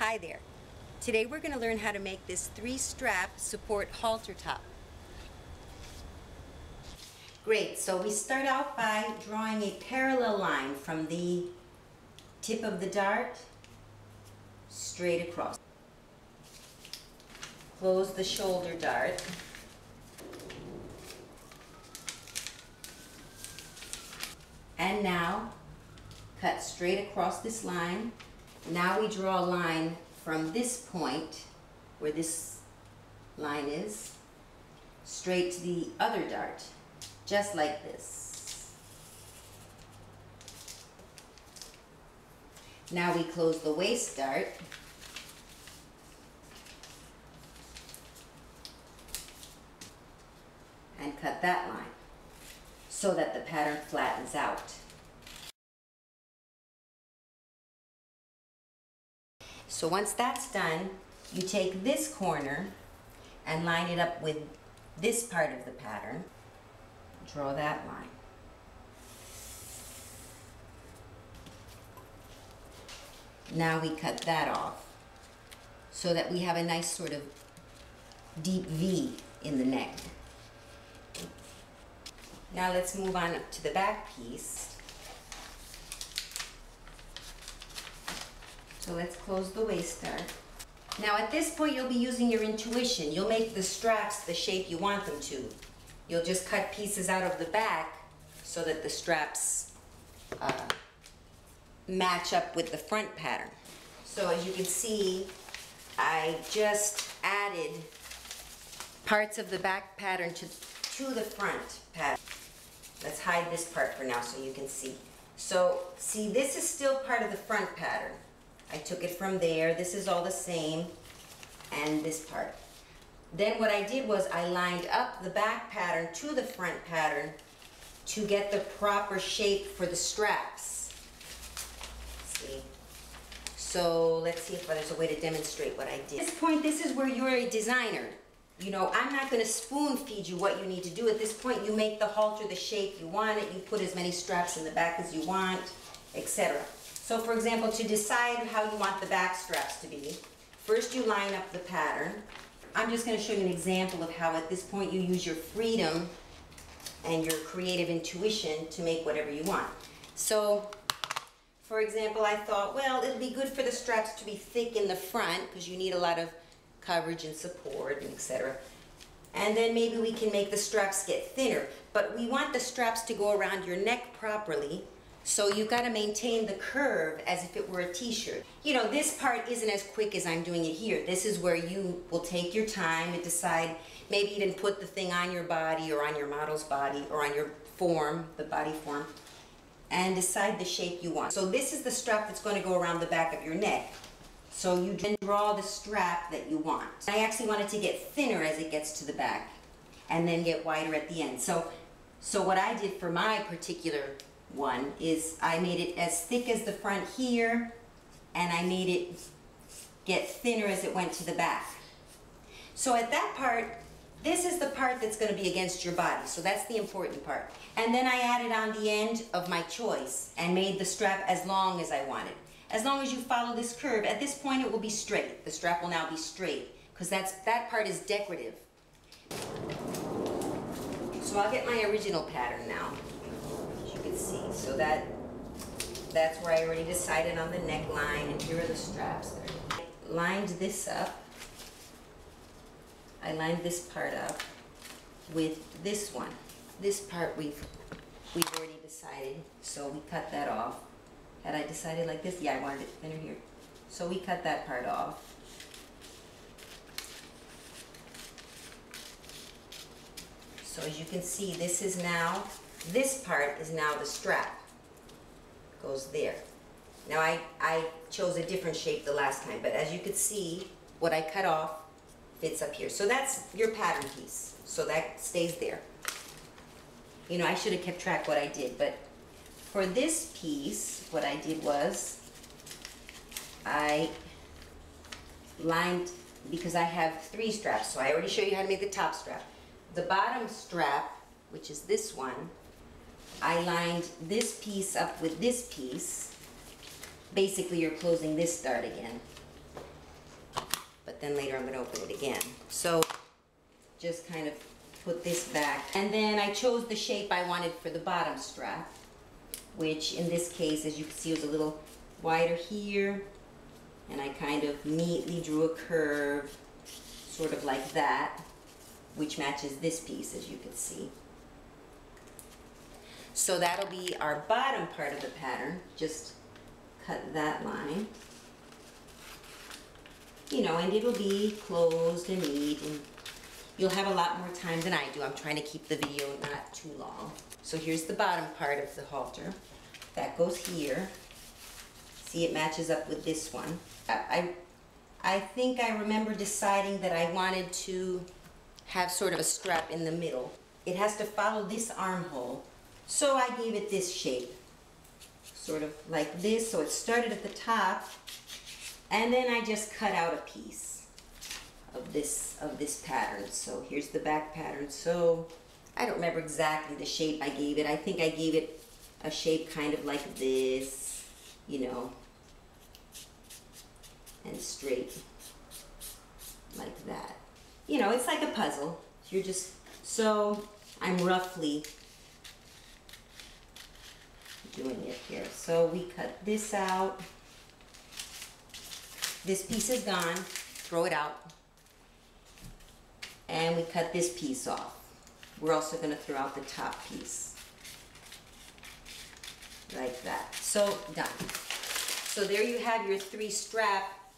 Hi there. Today we're going to learn how to make this 3-strap support halter top. Great, so we start out by drawing a parallel line from the tip of the dart straight across. Close the shoulder dart. And now cut straight across this line. Now we draw a line from this point, where this line is, straight to the other dart, just like this. Now we close the waist dart. And cut that line so that the pattern flattens out. So once that's done, you take this corner and line it up with this part of the pattern. Draw that line. Now we cut that off so that we have a nice sort of deep V in the neck. Now let's move on up to the back piece. So let's close the waist dart. Now at this point you'll be using your intuition. You'll make the straps the shape you want them to. You'll just cut pieces out of the back so that the straps match up with the front pattern. So as you can see, I just added parts of the back pattern to the front pattern. Let's hide this part for now so you can see. So see, this is still part of the front pattern. I took it from there. This is all the same, and this part. Then what I did was I lined up the back pattern to the front pattern to get the proper shape for the straps. See? So let's see if there's a way to demonstrate what I did. At this point, this is where you're a designer. You know, I'm not going to spoon feed you what you need to do. At this point, you make the halter the shape you want it. You put as many straps in the back as you want, etc. So for example, to decide how you want the back straps to be, first you line up the pattern. I'm just going to show you an example of how at this point you use your freedom and your creative intuition to make whatever you want. So for example, I thought, well, it'll be good for the straps to be thick in the front because you need a lot of coverage and support and etc. And then maybe we can make the straps get thinner, but we want the straps to go around your neck properly. So you've got to maintain the curve as if it were a t-shirt. You know, this part isn't as quick as I'm doing it here. This is where you will take your time to decide, maybe even put the thing on your body or on your model's body or on your form, the body form, and decide the shape you want. So this is the strap that's going to go around the back of your neck. So you then draw the strap that you want. I actually want it to get thinner as it gets to the back and then get wider at the end. So what I did for my particular one is I made it as thick as the front here, and I made it get thinner as it went to the back. So at that part, this is the part that's going to be against your body, so that's the important part. And then I added on the end of my choice and made the strap as long as I wanted. As long as you follow this curve, at this point it will be straight. The strap will now be straight because that part is decorative. So I'll get my original pattern now. You can see, so that's where I already decided on the neckline, and here are the straps. I lined this up. I lined this part up with this one. This part we've already decided, so we cut that off. Had I decided like this? Yeah, I wanted it thinner here. So we cut that part off. So as you can see, this part is now the strap. Goes there. Now I chose a different shape the last time, but as you could see, what I cut off fits up here. So that's your pattern piece. So that stays there. You know, I should have kept track what I did, but for this piece, what I did was I lined, because I have 3 straps, so I already showed you how to make the top strap. The bottom strap, which is this one, I lined this piece up with this piece. Basically, you're closing this dart again. but then later I'm gonna open it again. So just kind of put this back. And then I chose the shape I wanted for the bottom strap, which in this case, as you can see, was a little wider here. And I kind of neatly drew a curve, sort of like that, which matches this piece, as you can see. So that'll be our bottom part of the pattern. Just cut that line. You know, and it'll be closed and neat, and you'll have a lot more time than I do. I'm trying to keep the video not too long. So here's the bottom part of the halter. That goes here. See, it matches up with this one. I think I remember deciding that I wanted to have sort of a strap in the middle. It has to follow this armhole. So I gave it this shape, sort of like this. So it started at the top, and then I just cut out a piece of this pattern. So here's the back pattern. So I don't remember exactly the shape I gave it. I think I gave it a shape kind of like this, you know, and straight like that. You know, it's like a puzzle. You're just, so I'm roughly doing it here. So we cut this out. This piece is gone, throw it out. And we cut this piece off. We're also gonna throw out the top piece. Like that. So done. So there you have your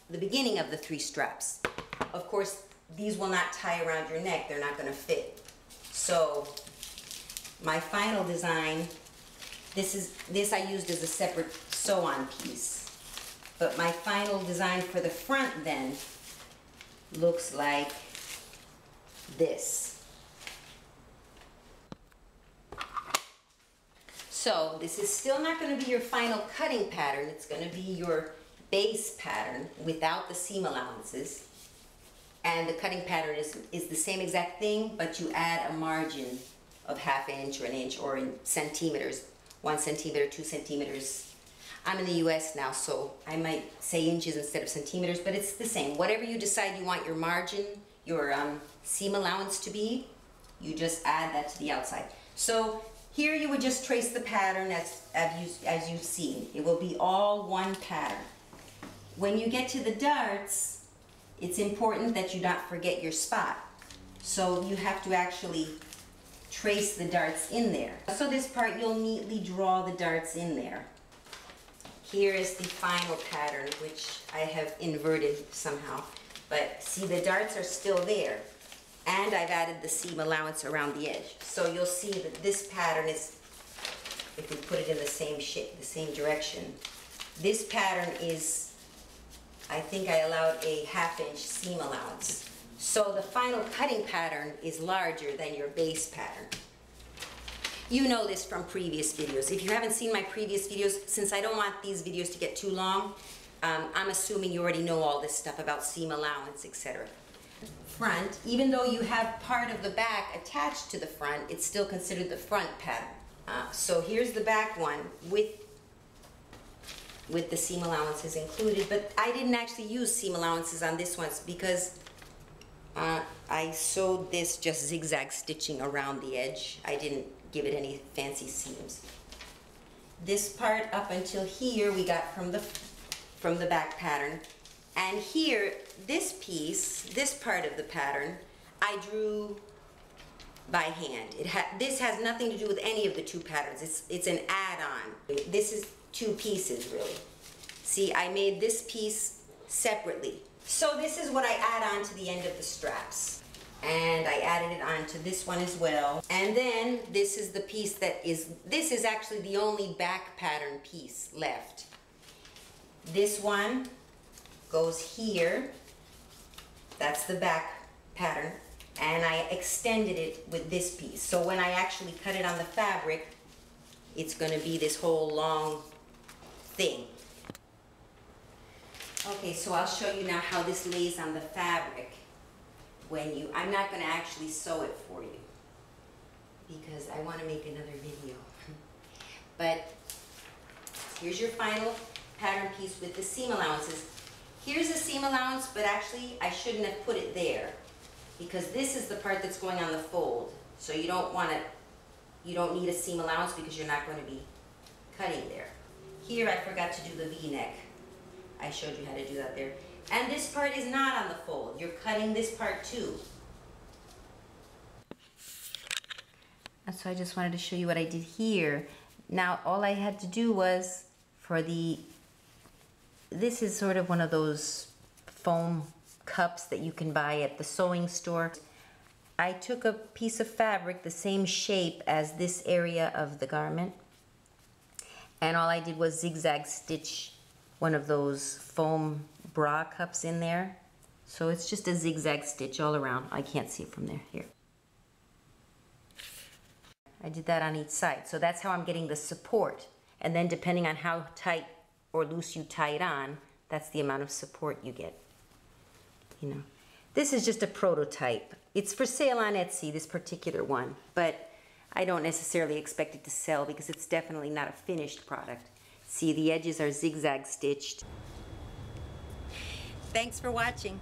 the beginning of the 3 straps. Of course, these will not tie around your neck. They're not gonna fit. So my final design, this I used as a separate sew-on piece. But my final design for the front then looks like this. So this is still not going to be your final cutting pattern. It's going to be your base pattern without the seam allowances. And the cutting pattern is the same exact thing, but you add a margin of 1/2 inch or 1 inch, or in centimeters, 1 centimeter, 2 centimeters. I'm in the US now, so I might say inches instead of centimeters, but it's the same. Whatever you decide you want your margin, your seam allowance to be, you just add that to the outside. So here you would just trace the pattern as you've seen. It will be all one pattern. When you get to the darts, it's important that you not forget your spot. So you have to actually trace the darts in there. So this part, you'll neatly draw the darts in there. Here is the final pattern, which I have inverted somehow. But see, the darts are still there. And I've added the seam allowance around the edge. So you'll see that this pattern is, if we put it in the same shape, the same direction, this pattern is, I think I allowed a 1/2 inch seam allowance. So the final cutting pattern is larger than your base pattern. You know this from previous videos. If you haven't seen my previous videos, since I don't want these videos to get too long, I'm assuming you already know all this stuff about seam allowance, etc. Front, even though you have part of the back attached to the front, it's still considered the front pattern. So here's the back one with the seam allowances included, but I didn't actually use seam allowances on this one because I sewed this just zigzag stitching around the edge. I didn't give it any fancy seams. This part up until here we got from the back pattern. And here, this piece, this part of the pattern, I drew by hand. This has nothing to do with any of the 2 patterns. It's an add-on. This is 2 pieces, really. See, I made this piece separately. So this is what I add on to the end of the straps. And I added it onto this one as well. And then this is the piece this is actually the only back pattern piece left. This one goes here. That's the back pattern. And I extended it with this piece. So when I actually cut it on the fabric, it's going to be this whole long thing. Okay, so I'll show you now how this lays on the fabric. I'm not going to actually sew it for you because I want to make another video. But here's your final pattern piece with the seam allowances. Here's a seam allowance, but actually I shouldn't have put it there because this is the part that's going on the fold. So you don't want it, you don't need a seam allowance because you're not going to be cutting there. Here I forgot to do the V-neck. I showed you how to do that there. And this part is not on the fold. You're cutting this part too. And so I just wanted to show you what I did here. Now all I had to do was for this is sort of one of those foam cups that you can buy at the sewing store. I took a piece of fabric the same shape as this area of the garment, and all I did was zigzag stitch one of those foam bra cups in there. So it's just a zigzag stitch all around. I can't see it from there. Here. I did that on each side. So that's how I'm getting the support. And then depending on how tight or loose you tie it on, that's the amount of support you get. You know, this is just a prototype. It's for sale on Etsy, this particular one, but I don't necessarily expect it to sell because it's definitely not a finished product. See, the edges are zigzag stitched. Thanks for watching.